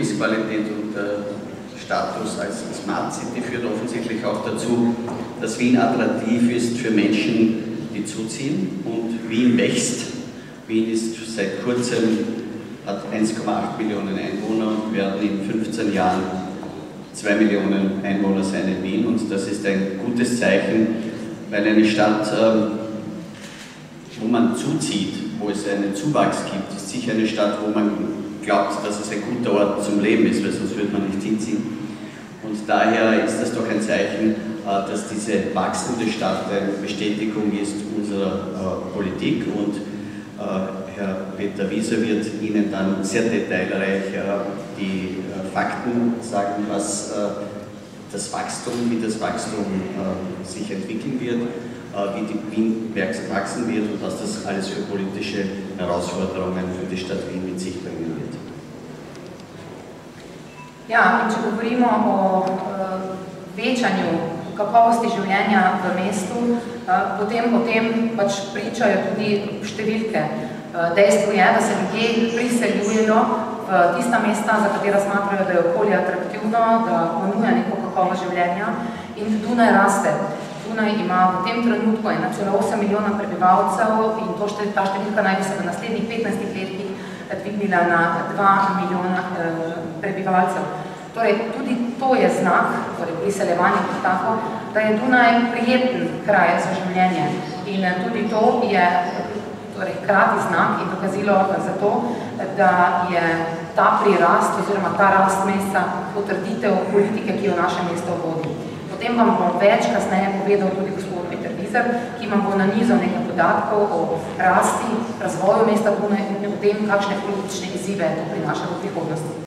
Lebensqualität und Status als Smart City führt offensichtlich auch dazu, dass Wien attraktiv ist für Menschen, die zuziehen, und Wien wächst. Wien ist seit kurzem, hat 1,8 Millionen Einwohner und werden in 15 Jahren 2 Millionen Einwohner sein in Wien, und das ist ein gutes Zeichen, weil eine Stadt, wo man zuzieht, wo es einen Zuwachs gibt, ist sicher eine Stadt, wo man glaubt, dass es ein guter Ort zum Leben ist, weil sonst würde man nicht hinziehen. Und daher ist das doch ein Zeichen, dass diese wachsende Stadt eine Bestätigung ist unserer Politik, und Herr Peter Wieser wird Ihnen dann sehr detailreich die Fakten sagen, was das Wachstum, wie das Wachstum sich entwickeln wird, wie die Wien wachsen wird und was das alles für politische Herausforderungen für die Stadt Wien mit sich bringen wird. Ja, in če govorimo o večanju kakovosti življenja v mestu, potem o tem pač pričajo tudi številke. Dejstvo je, da se ljudje priseljujejo v tista mesta, za katera smatrajo, da je okolje atraktivno, da ponuja neko kakovost življenja, in Dunaj raste. Dunaj ima v tem trenutku 1,8 milijona prebivalcev in ta številka naj bi se v naslednjih 15 letih dvignila na 2 milijona prebivalcev. Torej, tudi to je znak, torej priseljevanje kot tako, da je Dunaj prijeten kraj za življenje. In tudi to je hkrati znak in dokazilo za to, da je ta prirast oziroma ta rast mesta potrditev politike, ki jo naše mesto vodi. Potem vam bom več kasneje povedal tudi gospod Peter Wieser, ki vam bo nanizal nekaj podatkov o rasti, razvoju mesta Dunaj in o tem, kakšne politične izzive to prinaša v prihodnosti.